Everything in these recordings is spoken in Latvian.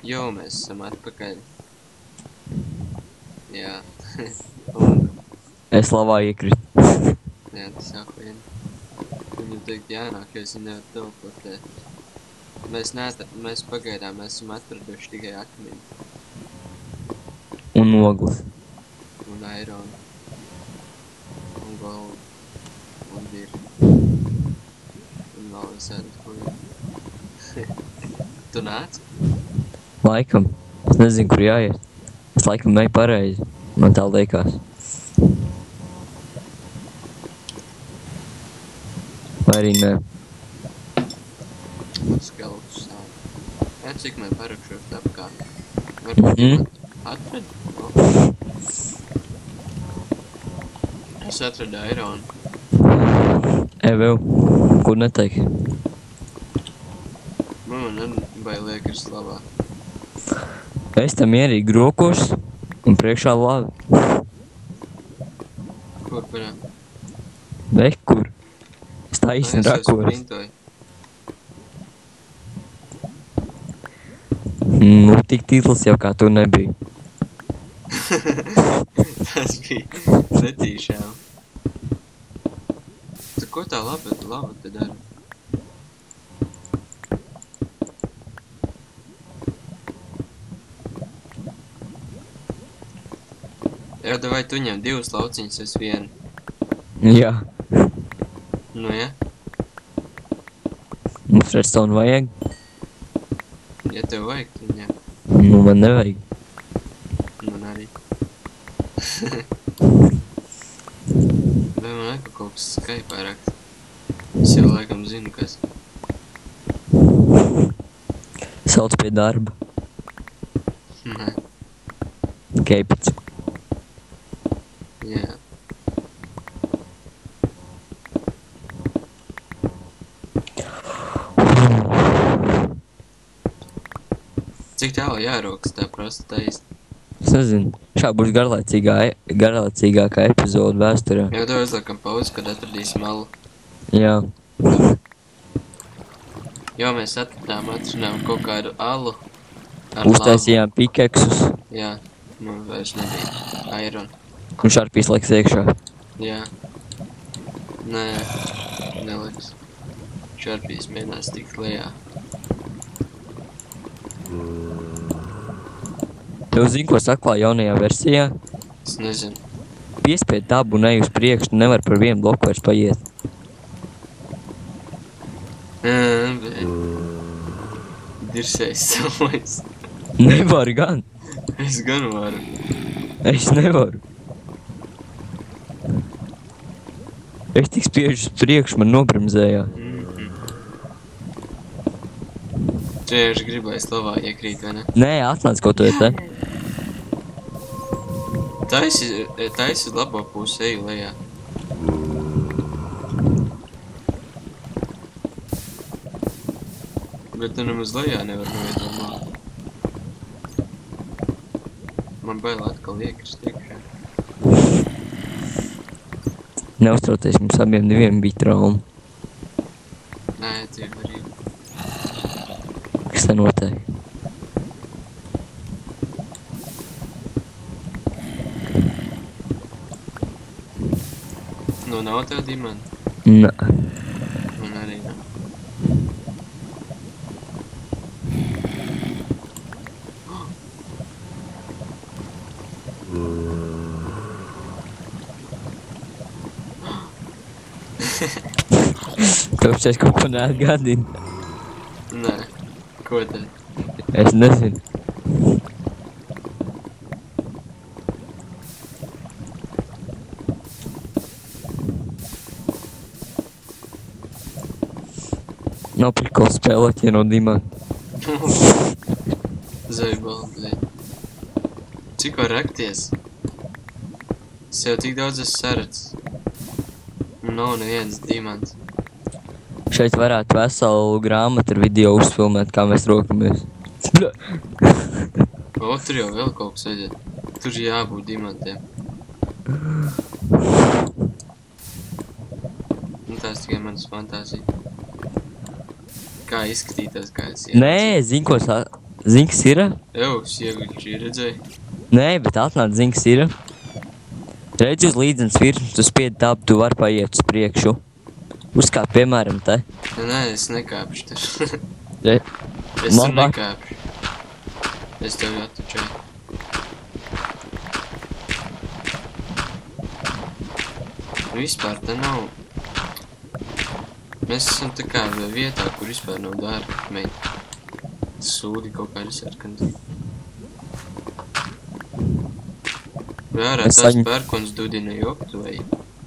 Jo, mēs esam atpakaļ. Jā. Un, Es lavā iekritu. jā, tas jākoien. Viņam teikt jānāk, jo es viņu nevaru teleportēt. Mēs pagaidām esam atraduši tikai akmeni. Un ogles. Un aironu. Un goldu. Un dirbu. Un vēl visādi koien. Tu nāc? Laikam. Es nezinu, kur jāiet. Es laikam neju pareizi. Man tā liekas. Vai arī ne. Skeltus sāp. Jā, cik mēs parakšos apkārt. Varbūt atrad? No. Es atradu aironu. Vēl. Kur neteiksi? Man bailiek ir slavā. Es tam ierīju grokos un priekšā labi. Kur parā? Kur? Es tā īsti rakos. Nu, tik tītls jau kā tu nebija. Tas bija netīšām. Tu ko tā lava te dara? Jā, davai tu ņem 2 lauciņus, es 1. Jā. Nu, ja? Mums redstone vajag? Ja tev vajag, tu ņem. Nu, man nevajag. Man arī. Vai man vajag kaut kas Skype rakst? Es jau laikam zinu, kas. Sauc pie darba. Nē. Keipits. Jā. Cik tālu jārokas tā prasta taisni? Es nezinu. Šā būs garlaicīgākā epizode vēsturē. Jau tev uzliekam pauzi, kad atradīsim alu. Jā. Jo mēs atradām kaut kādu alu. Uztaisījām pikeksus. Jā. Man vairs nebija iron. Un šarpīs liks iekšā. Jā. Nē, neliks. Šarpīs mēģinās tikt lejā. Tev zini, ko saklāja jaunajā versijā? Es nezinu. Piespied tabu un ej uz priekšu, nevar par vienu bloku vairs paiet. Dirsējis savais. Nevaru gan. Es gan varu. Es nevaru. Es tik spiežu uz priekšu, man nobremzējā. Tu jau gribēji slavā iekrīt, vai ne? Nē, atnāc kaut to te. Taisi labo pusi, eju lejā. Bet tu nemaz lejā nevar novietot māku. Man bail atkal iekrist iekšā. Neuztraucies, mums abiem diviem bija trauma. Nē, tie var ir. Kas te notiek? Nu, nav tev dimanti? Nē. Man arī nav. Tev šeit kaut ko neatgādina? Nē. Ko tad? Es nezinu. Nav prikols spēlēt, ja no dimanta. Zaibala, blēd. Cik var rakties? Es jau tik daudz esmu sarats. Un nav neviens dimants. Šeit varētu veselu grāmatu ar video uzfilmēt, kā mēs rokamies. O, tur jau vēl kaut kas aiziet. Tur jābūt dimantiem. Un tās tikai manas fantāzija. Kā izskatītās, kā es ieraudzīju. Nē, zinu, ko zinks ir? Jau, sieguļi redzēji. Nē, bet atnāc zinks ir. Redzi uz līdzenas virsmas, tu spiedi tāpu, tu vari paiet uz priekšu. Uzkāp, piemēram, te. Nē, es nekāpšu tur. Re. Es tur Labāk. nekāpšu. Es tev attučēju. Vispār te nav. Mēs esam tā kā vietā, kur vispār nav dārga meņa. Sūdi kaut kādi sarkandi. Vai ārā tās pērkons dudina joktu vai?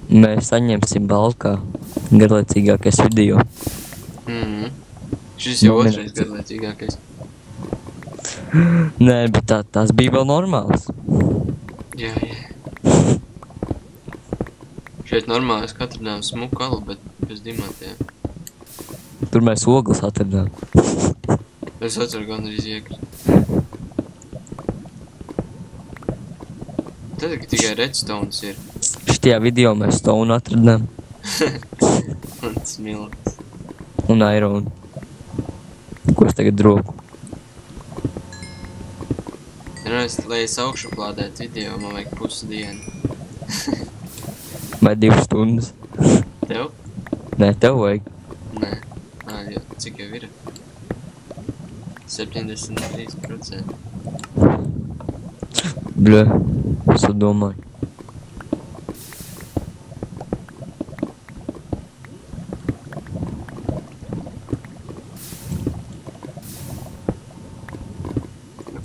Mēs saņemsim balkā garlaicīgākais video. Šis jau otrais garlaicīgākais. Nē, bet tās bija vēl normāls. Jā. Šeit normāli es atradām smuku alu, bet bez dimantiem. Tur mēs ogles atradām. Es atceru gan arī ziegri. Tad tikai redstones ir. Šitajā video mēs stone atradām. Un smilts. Un iron. Ko es tagad droku? Lai es augšu plādētu video, man vajag pusdienu. Vai 2 stundas? Tev? Nē, tev vajag. Nē. Jā, cik jau ir? 73%. Bļa, es to domāju.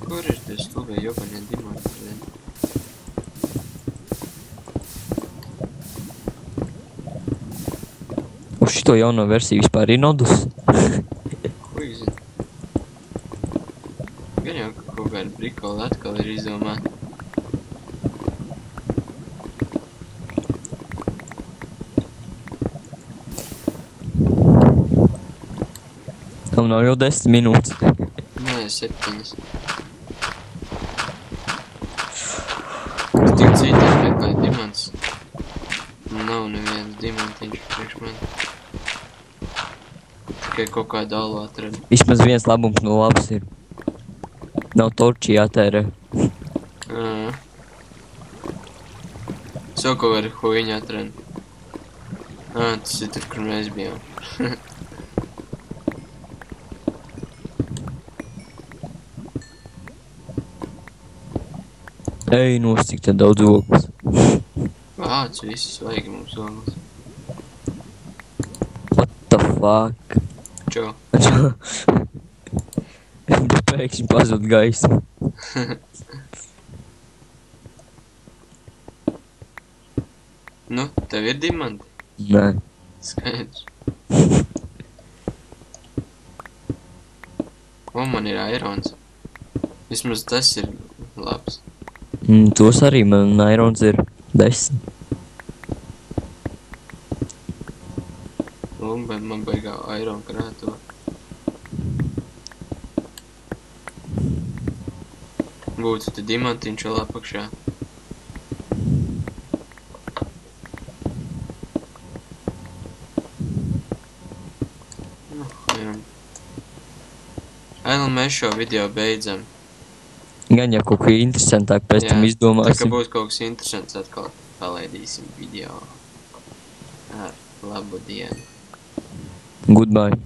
Kur ir tie stulbie jobanie dimanti? Uz šito jauno versiju vispār ir nodus. Ko izzina? Gan jau kaut kādi prikoli atkal ir izdomāti. Tam nav jau 10 minūtes. Nē, 7. Es tik citās meklēju dimants. Nav neviens dimantiņš priekš mani. Tikai kaut kādu alu atradu. Vismaz viens labums no labs ir. Nav torči jātērē. Es jau kaut kādu huiņu atradu. Tas ir tur, kur mēs bijām. Ej, nos, cik te daudz ogles. Vāc, visus vajag mums ogles. What the fuck? Čau. Pēkšņi pazud gaismu. Nu, tev ir dimanti? Nē. Skaidrs. O, man ir irons. Vismaz tas ir labs. Tos arī man irons ir 10. Un man baigā iron krāto. Būtu te dimantiņš vēl apakšā. Ailu, mēs šo video beidzam. Gan jau kaut ko interesantāk pēc tam izdomāsim. Tā kā būs kaut kas interesants, atkal palaidīsim video. Ar labu dienu. Goodbye.